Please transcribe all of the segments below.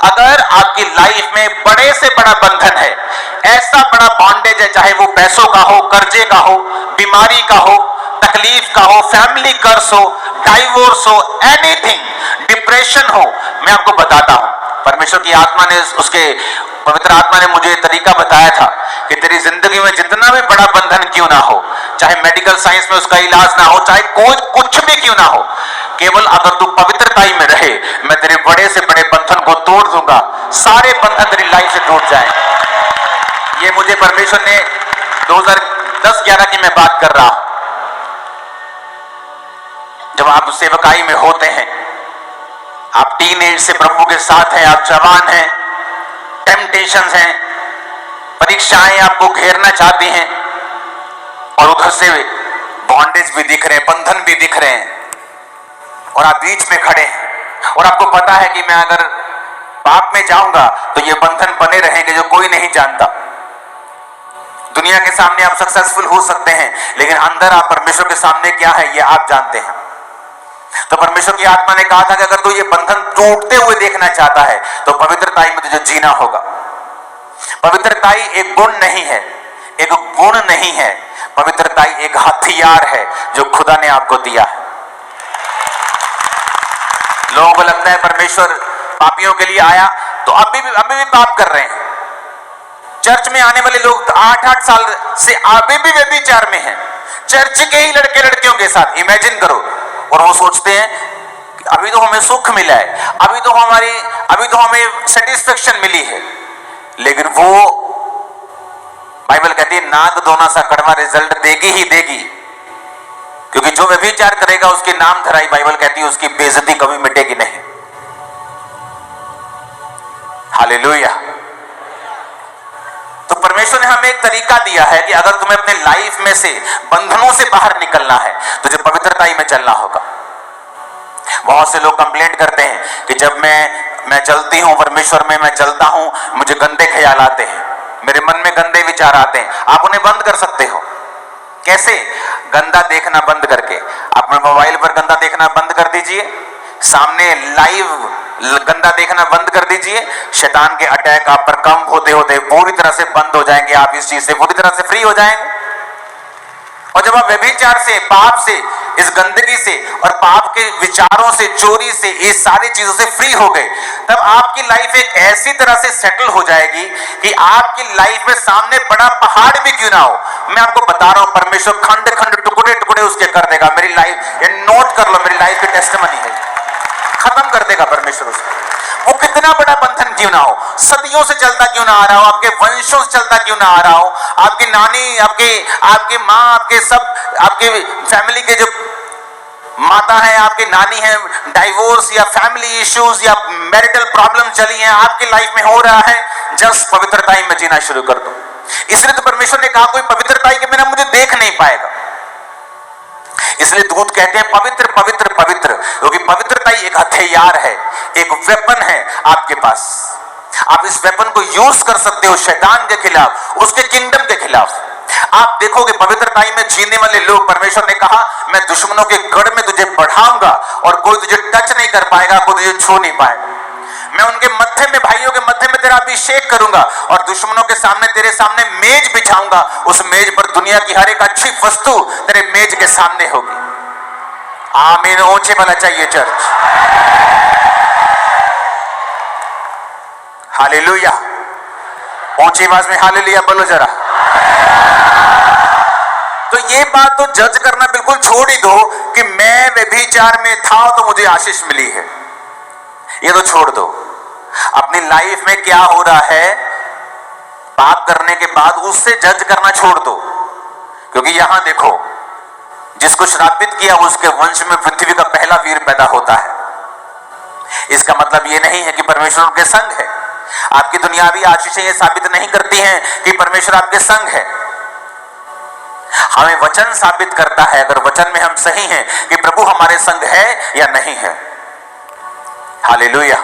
अगर आपकी लाइफ में बड़े से बड़ा बंधन है, ऐसा बड़ा बॉन्डेज है, चाहे वो पैसों का हो, कर्जे का हो, बीमारी का हो, तकलीफ का हो, फैमिली कर्ज हो, डाइवोर्स हो, एनीथिंग, डिप्रेशन हो, मैं आपको बताता हूं, परमेश्वर की आत्मा ने, उसके पवित्र आत्मा ने मुझे तरीका बताया था कि तेरी जिंदगी में जितना भी बड़ा बंधन क्यों ना हो, चाहे मेडिकल साइंस में उसका इलाज ना हो, चाहे कोई कुछ भी क्यों ना हो, केवल अगर तू पवित्रताई में रहे, मैं तेरे बड़े से बड़े बंधन को तोड़ दूंगा, सारे बंधन तेरी लाइफ से टूट जाएंगे। ये मुझे परमेश्वर ने 2010-11 की मैं बात कर रहा हूं, जब आप सेवकाई में होते हैं, आप टीन एज से प्रभु के साथ हैं, आप जवान हैं, टेम्पटेशंस हैं, परीक्षाएं आपको घेरना चाहती हैं, और उधर से बॉन्डेज भी दिख रहे हैं, बंधन भी दिख रहे हैं, और आप बीच में खड़े हैं, और आपको पता है कि मैं अगर पाप में जाऊंगा तो ये बंधन बने रहेंगे जो कोई नहीं जानता। दुनिया के सामने आप सक्सेसफुल हो सकते हैं, लेकिन अंदर आप परमेश्वर के सामने क्या है ये आप जानते हैं। तो परमेश्वर की आत्मा ने कहा था कि अगर तू ये बंधन टूटते हुए देखना चाहता है तो पवित्रताई में तुझे जीना होगा। पवित्रताई एक गुण नहीं है, एक गुण नहीं है, पवित्रताई एक हथियार है जो खुदा ने आपको दिया है। लोगों को लगता है परमेश्वर पापियों के लिए आया, तो अभी भी पाप कर रहे हैं। चर्च में आने वाले लोग 8-8 साल से अभी भी व्यभिचार में हैं, चर्च के ही लड़के लड़कियों के साथ। इमेजिन करो, और वो सोचते हैं कि अभी तो हमें सुख मिला है, अभी तो हमें सेटिस्फेक्शन मिली है, लेकिन वो बाइबल कहती है नाग दोना सा कड़वा रिजल्ट देगी ही देगी, क्योंकि जो व्यभिचार करेगा उसके नाम धराई, बाइबल कहती है उसकी बेइज्जती कभी मिटेगी नहीं। हालेलुया। तो परमेश्वर ने हमें एक तरीका दिया है कि अगर तुम्हें अपने लाइफ में से बंधनों से बाहर निकलना है तुझे पवित्रताई में चलना होगा। बहुत से लोग कंप्लेंट करते हैं कि जब मैं चलती हूं परमेश्वर में, मैं चलता हूं, मुझे गंदे ख्याल आते हैं, मेरे मन में गंदे विचार आते हैं। आप उन्हें बंद कर सकते हो। कैसे? गंदा देखना बंद करके। अपने मोबाइल पर गंदा देखना बंद कर दीजिए, सामने लाइव गंदा देखना बंद कर दीजिए, शैतान के अटैक आप पर कम होते होते पूरी तरह से बंद हो जाएंगे। आप इस चीज से पूरी तरह से फ्री हो जाएंगे। और जब आप व्यभिचार से, पाप से, इस गंदगी से और पाप के विचारों से, चोरी से, इस सारी चीजों से फ्री हो गए, तब आपकी लाइफ एक ऐसी तरह से सेटल हो जाएगी कि आपकी लाइफ में सामने बड़ा पहाड़ भी क्यों ना हो, मैं आपको बता रहा हूं परमेश्वर खंड खंड टुकड़े टुकड़े उसके कर देगा। मेरी लाइफ, ये नोट कर लो, मेरी लाइफ की टेस्टिमनी है, खत्म कर देगा परमेश्वर उसको। वो कितना बड़ा बंधन क्यों ना हो, सदियों से चलता क्यों ना आ रहा हो, आपके वंशों से चलता क्यों ना आ रहा हो, आपकी नानी, आपके माँ, आपके फैमिली के जो माता है, आपकी नानी है, डाइवोर्स या फैमिली इश्यूज या मैरिटल प्रॉब्लम चली हैं, आपकी लाइफ में हो रहा है, जस्ट पवित्रताई में जीना शुरू कर दो। इसलिए तो परमेश्वर ने कहा कोई पवित्रताई के बिना मुझे देख नहीं पाएगा। इसलिए दूत कहते हैं पवित्र पवित्र पवित्र, क्योंकि पवित्रताई एक हथियार है, एक वेपन है आपके पास। आप इस वेपन को यूज कर सकते हो शैतान के खिलाफ, उसके किंगडम के खिलाफ। आप देखोगे पवित्रताई में जीने वाले लोग, परमेश्वर ने कहा मैं दुश्मनों के गढ़ में तुझे बढ़ाऊंगा और कोई तुझे टच नहीं कर पाएगा, कोई तुझे छू नहीं पाएगा। मैं उनके मध्य में, भाइयों के मध्य में तेरा अभिषेक करूंगा और दुश्मनों के सामने, तेरे सामने मेज बिछाऊंगा। उस मेज पर दुनिया की हर एक अच्छी वस्तु तेरे मेज के सामने होगी। आमीन। ऊंचे वाला चाहिए चर्च। हालेलुया। ऊंची आवाज में हालेलुया बोलो जरा। तो ये बात तो जज करना बिल्कुल छोड़ ही दो कि मैं व्यभिचार में था तो मुझे आशीष मिली है, ये तो छोड़ दो। अपनी लाइफ में क्या हो रहा है पाप करने के बाद, उससे जज करना छोड़ दो। क्योंकि यहां देखो, जिसको श्रापित किया उसके वंश में पृथ्वी का पहला वीर पैदा होता है। इसका मतलब यह नहीं है कि परमेश्वर उनके संग है। आपकी दुनियावी आशीषें ये साबित नहीं करती हैं कि परमेश्वर आपके संग है। हमें वचन साबित करता है, अगर वचन में हम सही हैं, कि प्रभु हमारे संग है या नहीं है। हालेलुया।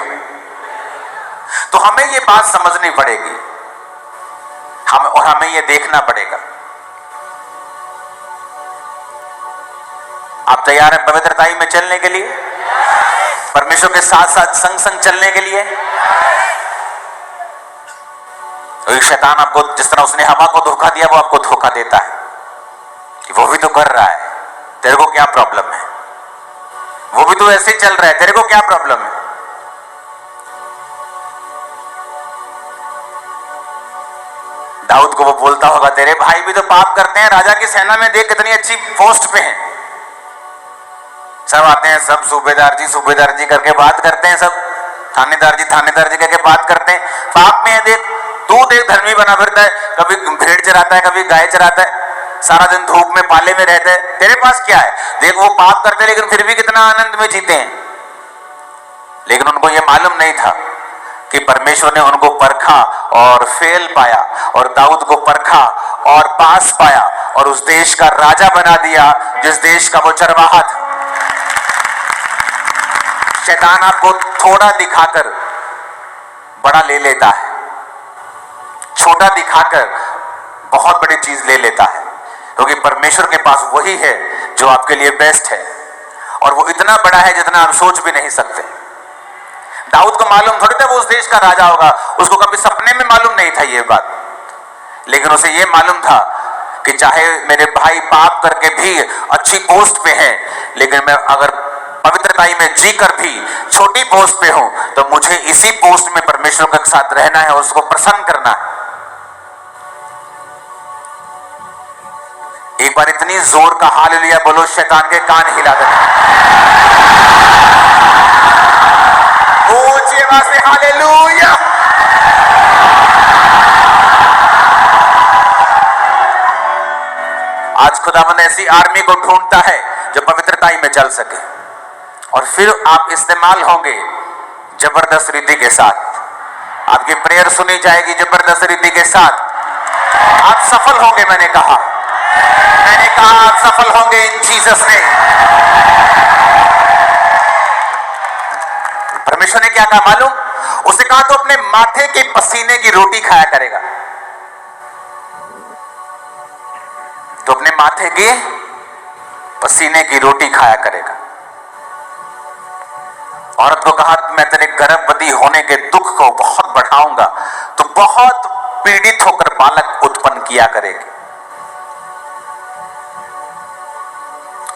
तो हमें ये बात समझनी पड़ेगी, हमें ये देखना पड़ेगा। आप तैयार हैं पवित्रताई में चलने के लिए, परमेश्वर के साथ साथ संग संग चलने के लिए? क्योंकि शैतान आपको, जिस तरह उसने हवा को धोखा दिया, वो आपको धोखा देता है कि वो भी तो कर रहा है, तेरे को क्या प्रॉब्लम है, वो भी तो ऐसे ही चल रहा है, तेरे को क्या प्रॉब्लम है। दाऊद को वो बोलता होगा, तेरे भाई भी तो पाप करते हैं, राजा की सेना में देख कितनी अच्छी पोस्ट पे हैं, सब आते हैं, सब सूबेदार जी करके बात करते हैं, सब थानेदार जी करके बात करते हैं, पाप में है, देख तू देख धर्मी बना फिरता है, कभी भेड़ चराता है, कभी गाय चराता है, सारा दिन धूप में पाले में रहता है, तेरे पास क्या है। देख वो पाप करते लेकिन फिर भी कितना आनंद में जीते हैं। लेकिन उनको यह मालूम नहीं था कि परमेश्वर ने उनको परखा और फेल पाया, और दाऊद को परखा और पास पाया, और उस देश का राजा बना दिया जिस देश का वो चरवाहा था। शैतान आपको थोड़ा दिखाकर बड़ा ले लेता है, छोटा दिखाकर बहुत बड़ी चीज ले लेता है, क्योंकि परमेश्वर के पास वही है जो आपके लिए बेस्ट है, और वो इतना बड़ा है जितना आप सोच भी नहीं सकते। दाऊद को मालूम थोड़ी था वो उस देश का राजा होगा, उसको कभी सपने में मालूम नहीं था ये बात, लेकिन उसे ये मालूम था कि चाहे मेरे भाई पाप करके भी अच्छी पोस्ट पे हैं, लेकिन मैं अगर पवित्रताई में जीकर भी छोटी पोस्ट पे हूं, तो मुझे इसी पोस्ट में परमेश्वर के साथ रहना है और उसको प्रसन्न करना है। एक बार इतनी जोर का हालेलुया बोलो, शैतान के कान हिला देना। ऊंची आवाज से हालेलुया। आज खुदावंद ऐसी आर्मी को ढूंढता है जो पवित्रताई में चल सके, और फिर आप इस्तेमाल होंगे जबरदस्त रीति के साथ। आपकी प्रेयर सुनी जाएगी जबरदस्त रीति के साथ। आप सफल होंगे, मैंने कहा आप सफल होंगे इन जीसस ने। परमेश्वर ने क्या कहा मालूम? उसने कहा तो अपने माथे के पसीने की रोटी खाया करेगा, तो अपने माथे के पसीने की रोटी खाया करेगा। औरत को कहा मैं तेरे गर्भवती होने के दुख को बहुत बढ़ाऊंगा, तो बहुत पीड़ित होकर बालक उत्पन्न किया करेगी।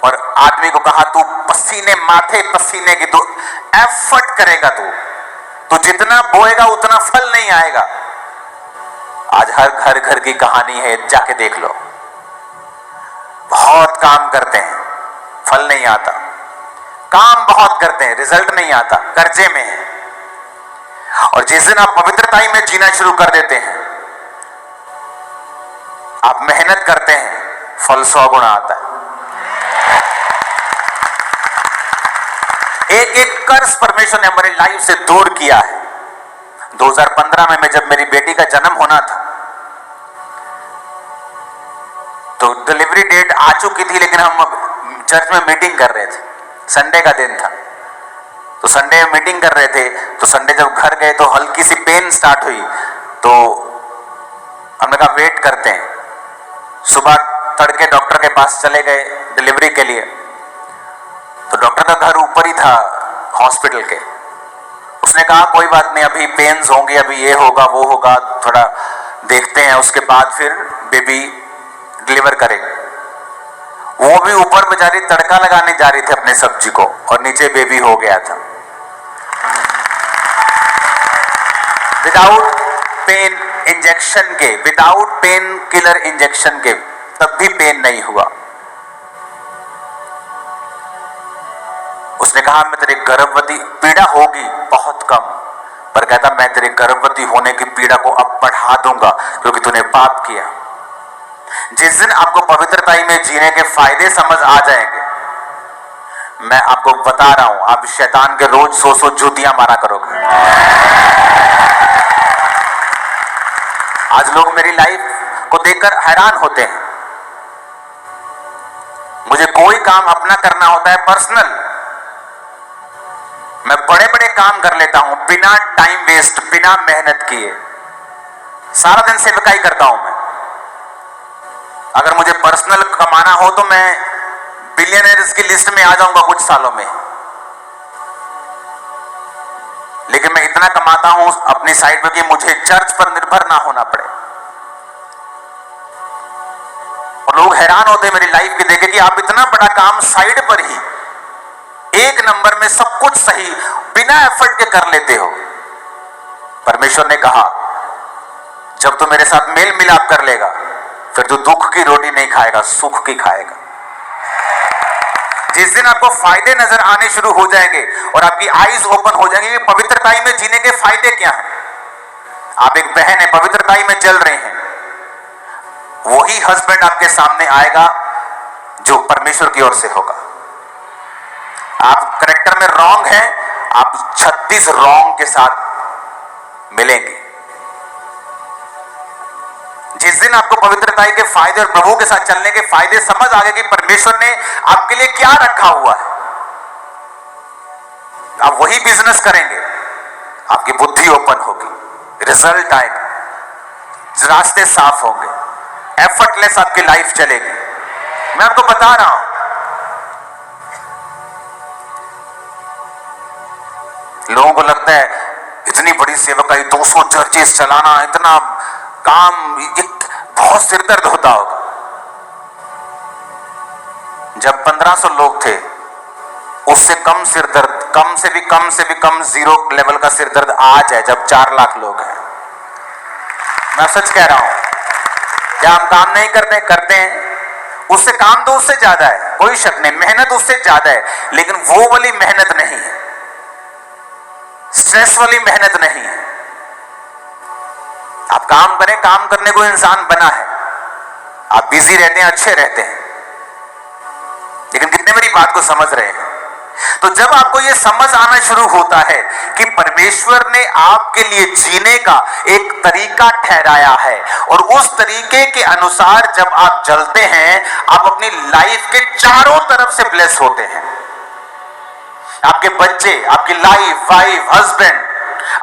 और आदमी को कहा तू पसीने, माथे पसीने की, तू एफर्ट करेगा, तू जितना बोएगा उतना फल नहीं आएगा। आज हर घर की कहानी है, जाके देख लो। बहुत काम करते हैं, फल नहीं आता, काम बहुत करते हैं, रिजल्ट नहीं आता, कर्जे में है। और जिस दिन आप पवित्रताई में जीना शुरू कर देते हैं, आप मेहनत करते हैं, फल 100 गुना आता है। एक एक कर्ज परमेश्वर ने हमारी लाइफ से दूर किया है। 2015 में जब मेरी बेटी का जन्म होना था, तो डिलीवरी डेट आ चुकी थी, लेकिन हम चर्च में मीटिंग कर रहे थे, संडे का दिन था, तो संडे में मीटिंग कर रहे थे। तो संडे जब घर गए तो हल्की सी पेन स्टार्ट हुई, तो हमने कहा वेट करते हैं। सुबह तड़के डॉक्टर के पास चले गए डिलीवरी के लिए, तो डॉक्टर का घर ऊपर ही था हॉस्पिटल के। उसने कहा कोई बात नहीं, अभी पेन्स होंगे, अभी ये होगा वो होगा, थोड़ा देखते हैं, उसके बाद फिर बेबी डिलीवर करेंगे। वो भी ऊपर बेचारी तड़का लगाने जा रही थी अपने सब्जी को, और नीचे बेबी हो गया था विदाउट पेन इंजेक्शन के, विदाउट पेन किलर इंजेक्शन के, तब भी पेन नहीं हुआ। उसने कहा मैं तेरे गर्भवती, पीड़ा होगी बहुत कम, पर कहता मैं तेरे गर्भवती होने की पीड़ा को अब बढ़ा दूंगा, क्योंकि तूने पाप किया। जिस दिन आपको पवित्रताई में जीने के फायदे समझ आ जाएंगे, मैं आपको बता रहा हूं, आप शैतान के रोज 100 जूतियां मारा करोगे। आज लोग मेरी लाइफ को देखकर हैरान होते हैं। मुझे कोई काम अपना करना होता है पर्सनल, मैं बड़े बड़े काम कर लेता हूं बिना टाइम वेस्ट, बिना मेहनत किए। सारा दिन सेवकाई करता हूं मैं। अगर मुझे पर्सनल कमाना हो तो मैं बिलियनर्स की लिस्ट में आ जाऊंगा कुछ सालों में। लेकिन मैं इतना कमाता हूं अपनी साइड में कि मुझे चर्च पर निर्भर ना होना पड़े। और लोग हैरान होते हैं मेरी लाइफ की देखे कि आप इतना बड़ा काम साइड पर ही एक नंबर में सब कुछ सही बिना एफर्ट के कर लेते हो। परमेश्वर ने कहा जब तू मेरे साथ मेल मिलाप कर लेगा फिर तू दुख की रोटी नहीं खाएगा, सुख की खाएगा। जिस दिन आपको फायदे नजर आने शुरू हो जाएंगे और आपकी आईज ओपन हो जाएंगे कि पवित्रताई में जीने के फायदे क्या हैं। आप एक बहन है, पवित्रताई में चल रहे हैं, वही हस्बैंड आपके सामने आएगा जो परमेश्वर की ओर से होगा। आप करेक्टर में रॉन्ग हैं, आप 36 रॉन्ग के साथ मिलेंगे। जिस दिन आपको पवित्रताई के फायदे और प्रभु के साथ चलने के फायदे समझ आ गए कि परमेश्वर ने आपके लिए क्या रखा हुआ है, आप वही बिजनेस करेंगे, आपकी बुद्धि ओपन होगी, रिजल्ट आएगा, रास्ते साफ होंगे, एफर्टलेस आपकी लाइफ चलेगी। मैं आपको बता रहा हूं, लोगों को लगता है इतनी बड़ी सेवकाई, 200 चर्चेस चलाना, इतना काम, बहुत सिरदर्द होता होगा। जब 1500 लोग थे उससे कम सिरदर्द, कम से भी कम जीरो लेवल का सिरदर्द आज है जब 4 लाख लोग हैं। मैं सच कह रहा हूं। क्या हम काम नहीं करते हैं? उससे काम तो उससे ज्यादा है, कोई शक नहीं, मेहनत उससे ज्यादा है, लेकिन वो वाली मेहनत नहीं है, स्ट्रेस वाली मेहनत नहीं है। आप काम करें, काम करने को इंसान बना है, आप बिजी रहते हैं, अच्छे रहते हैं, लेकिन कितने मेरी बात को समझ रहे हैं? तो जब आपको यह समझ आना शुरू होता है कि परमेश्वर ने आपके लिए जीने का एक तरीका ठहराया है और उस तरीके के अनुसार जब आप चलते हैं, आप अपनी लाइफ के चारों तरफ से ब्लेस होते हैं। आपके बच्चे, आपकी लाइफ, वाइफ, हस्बैंड,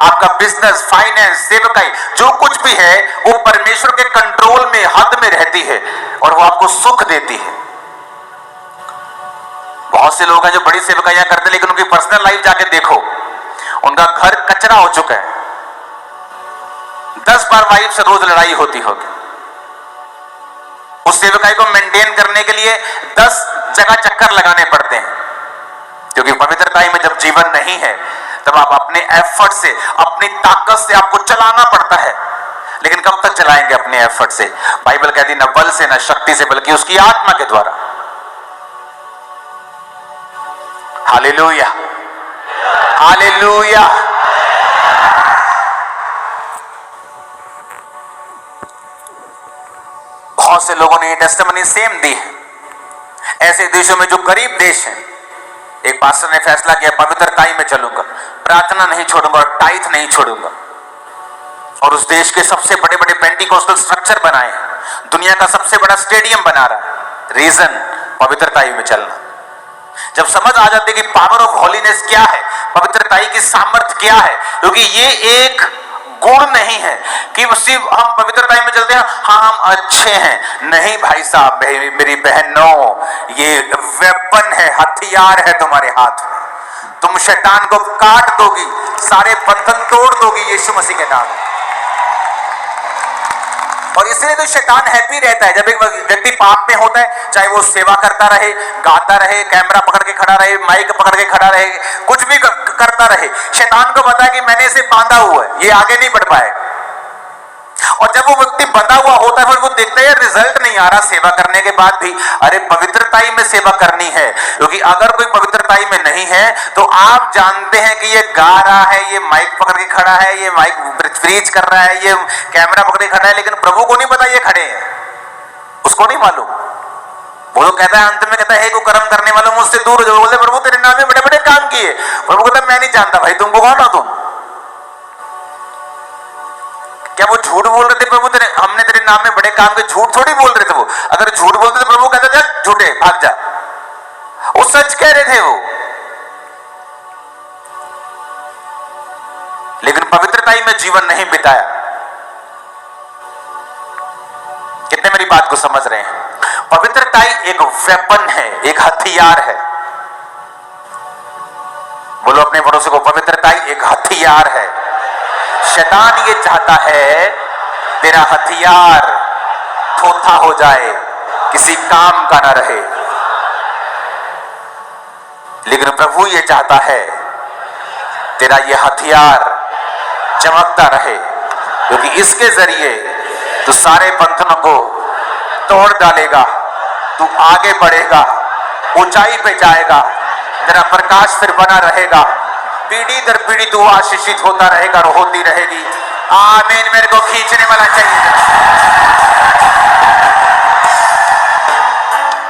आपका बिजनेस, फाइनेंस, सेवकाई, जो कुछ भी है वो परमेश्वर के कंट्रोल में, हद में रहती है और वो आपको सुख देती है। बहुत से लोग हैं जो बड़ी सेवकाइयां करते हैं, लेकिन उनकी पर्सनल लाइफ जाके देखो, उनका घर कचरा हो चुका है। 10 बार वाइफ से रोज लड़ाई होती होगी। उस सेवकाई को मेंटेन करने के लिए 10 जगह चक्कर लगाने पड़ते हैं, क्योंकि पवित्रताई में जब जीवन नहीं है तब आप अपने एफर्ट से, अपनी ताकत से आपको चलाना पड़ता है। लेकिन कब तक चलाएंगे अपने एफर्ट से? बाइबल कहती न बल से, न शक्ति से, बल्कि उसकी आत्मा के द्वारा। Hallelujah, hallelujah. बहुत से लोगों ने ये टेस्टिमनी सेम दी है। ऐसे देशों में जो गरीब देश हैं, एक पास्टर ने फैसला किया पवित्रताई में चलूंगा, प्रार्थना नहीं छोड़ूंगा और टाइथ नहीं छोड़ूंगा, और उस देश के सबसे बड़े बड़े पेंटिकोस्टल स्ट्रक्चर बनाए हैं, दुनिया का सबसे बड़ा स्टेडियम बना रहा है। रीजन पवित्रताई में चलना। जब समझ आ जाती है कि पावर ऑफ होलीनेस क्या है, पवित्रताई की सामर्थ्य क्या है, क्योंकि ये एक गुण नहीं है कि सिर्फ हम पवित्रताई में चलते हैं, हाँ हम अच्छे हैं। नहीं भाई साहब, मेरी बहनों, ये वेपन है, हथियार है तुम्हारे हाथ में। तुम शैतान को काट दोगी, सारे बंधन तोड़ दोगी यीशु मसीह के नाम। और इसलिए तो शैतान हैप्पी रहता है जब एक व्यक्ति पाप में होता है, चाहे वो सेवा करता रहे, गाता रहे, कैमरा पकड़ के खड़ा रहे, माइक पकड़ के खड़ा रहे, कुछ भी करता रहे, शैतान को पता है कि मैंने इसे बांधा हुआ है, ये आगे नहीं बढ़ पाएगा। और जब वो व्यक्ति बंधा हुआ होता है, फिर वो देखता है रिजल्ट नहीं आ रहा सेवा करने के बाद भी, अरे पवित्रताई में सेवा करनी है। क्योंकि अगर कोई पवित्रताई में नहीं है तो आप जानते हैं कि ये गा रहा है, ये माइक पकड़ के खड़ा है, ये माइक प्रीच कर रहा है, ये कैमरा पकड़ के खड़ा है, लेकिन प्रभु को नहीं पता ये खड़े हैं, उसको नहीं मालूम। वो तो कहता है, अंत में कहता है, को कर्म करने वालों मुझसे दूर हो जाओ। बोलते प्रभु तेरे नाम में बड़े बड़े काम किए। प्रभु कहता मैं नहीं जानता भाई, तुमको कौन हो तुम? क्या वो झूठ बोल रहे थे प्रभु तेरे, हमने तेरे नाम में बड़े काम के? झूठ थोड़ी बोल रहे थे वो। अगर झूठ बोलते तो प्रभु कहता था झूठे भाग जा, वो सच कह रहे थे वो। लेकिन पवित्रताई में जीवन नहीं बिताया। कितने मेरी बात को समझ रहे हैं? पवित्रताई एक वेपन है, एक हथियार है। बोलो अपने पड़ोसी को, पवित्रता एक हथियार है। शैतान ये चाहता है तेरा हथियार थोथा हो जाए, किसी काम का ना रहे, लेकिन प्रभु ये चाहता है तेरा ये हथियार चमकता रहे, क्योंकि इसके जरिए तू सारे बंधनों को तोड़ डालेगा, तू आगे बढ़ेगा, ऊंचाई पे जाएगा, तेरा प्रकाश फिर बना रहेगा, पीढ़ी दर पीढ़ी तू आशीषित होता रहेगा और होती रहेगी। आमीन। मेरे को खींचने वाला चाहिए।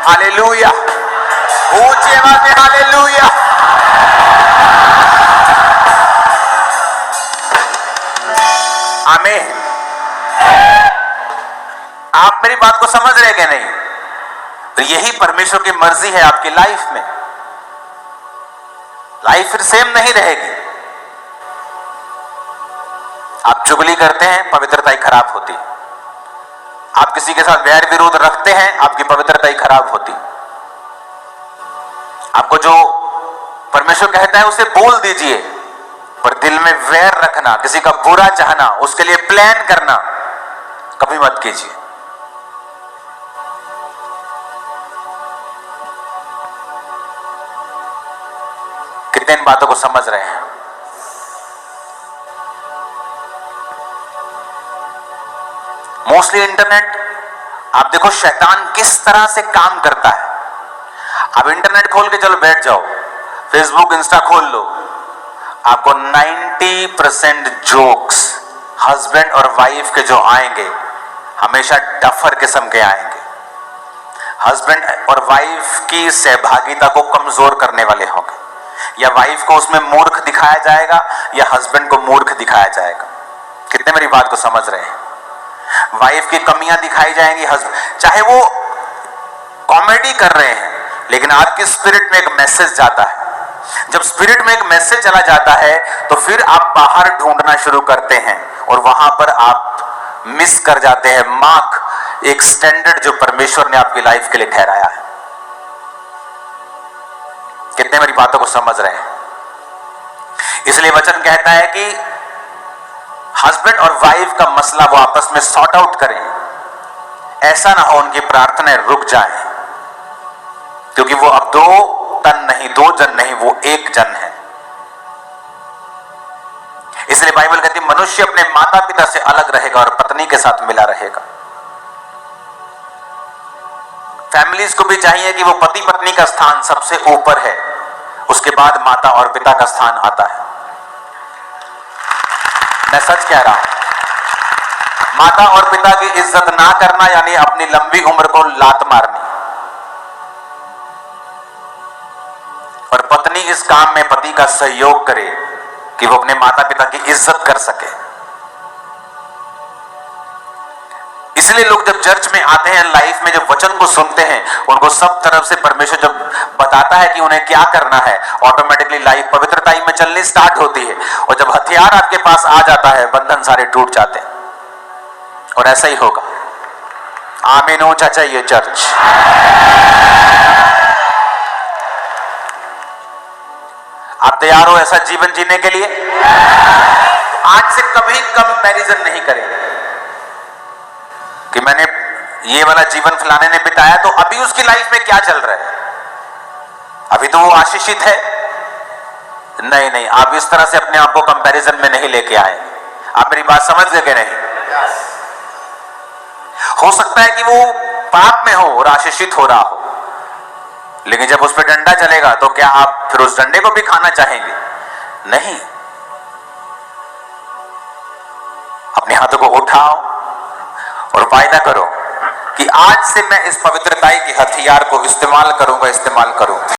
हालेलुया, ऊंची आवाज में हालेलुया। आमीन। आप मेरी बात को समझ रहे कि नहीं? तो यही परमेश्वर की मर्जी है आपकी लाइफ में। लाइफ फिर सेम नहीं रहेगी। आप चुगली करते हैं, पवित्रता ही खराब होती। आप किसी के साथ वैर विरोध रखते हैं, आपकी पवित्रता ही खराब होती। आपको जो परमेश्वर कहता है उसे बोल दीजिए, पर दिल में वैर रखना, किसी का बुरा चाहना, उसके लिए प्लान करना कभी मत कीजिए। कितने इन बातों को समझ रहे हैं? मोस्टली इंटरनेट, आप देखो शैतान किस तरह से काम करता है। आप इंटरनेट खोल के चलो बैठ जाओ, फेसबुक इंस्टा खोल लो, आपको 90% जोक्स हस्बैंड और वाइफ के जो आएंगे हमेशा डफर किस्म के आएंगे। हस्बैंड और वाइफ की सहभागिता को कमजोर करने वाले होंगे, या वाइफ को उसमें मूर्ख दिखाया जाएगा या हस्बैंड को मूर्ख दिखाया जाएगा। कितने मेरी बात को समझ रहे हैं? वाइफ की कमियां दिखाई जाएंगी, चाहे वो कॉमेडी कर रहे हैं, लेकिन आपकी स्पिरिट में एक मैसेज जाता है। जब स्पिरिट में एक मैसेज चला जाता है तो फिर आप बाहर ढूंढना शुरू करते हैं और वहां पर आप मिस कर जाते हैं मार्क, एक स्टैंडर्ड जो परमेश्वर ने आपकी लाइफ के लिए ठहराया है। कितने मेरी बातों को समझ रहे हैं? इसलिए वचन कहता है कि हस्बैंड और वाइफ का मसला वो आपस में सॉर्ट आउट करें। ऐसा ना हो उनकी प्रार्थनाएं रुक जाएं, क्योंकि वो अब दो तन नहीं, दो जन नहीं, वो एक जन है। इसलिए बाइबल कहती है मनुष्य अपने माता पिता से अलग रहेगा और पत्नी के साथ मिला रहेगा। फैमिलीज को भी चाहिए कि वो पति पत्नी का स्थान सबसे ऊपर है, उसके बाद माता और पिता का स्थान आता है। मैं सच कह रहा हूं। माता और पिता की इज्जत ना करना यानी अपनी लंबी उम्र को लात मारनी। और पत्नी इस काम में पति का सहयोग करे कि वो अपने माता पिता की इज्जत कर सके। इसलिए लोग जब चर्च में आते हैं, लाइफ में जब वचन को सुनते हैं, उनको सब तरफ से परमेश्वर जब बताता है कि उन्हें क्या करना है, ऑटोमेटिकली लाइफ पवित्रता में चलनी स्टार्ट होती है। और जब हथियार आपके पास आ जाता है, बंधन सारे टूट जाते हैं। और ऐसा ही होगा। आमीन। ऊंचा चाहिए चर्च। आप तैयार हो ऐसा जीवन जीने के लिए? आज से कभी कंपैरिजन नहीं करेंगे कि मैंने ये वाला जीवन फलाने ने बिताया तो अभी उसकी लाइफ में क्या चल रहा है, अभी तो वो आशीषित है। नहीं नहीं, आप इस तरह से अपने आप को कंपैरिजन में नहीं लेके आए। आप मेरी बात समझ गए कि नहीं? हो सकता है कि वो पाप में हो और आशीषित हो रहा हो, लेकिन जब उस पर डंडा चलेगा तो क्या आप फिर उस डंडे को भी खाना चाहेंगे? नहीं। अपने हाथों को उठाओ और वायदा करो कि आज से मैं इस पवित्रता के हथियार को इस्तेमाल करूंगा।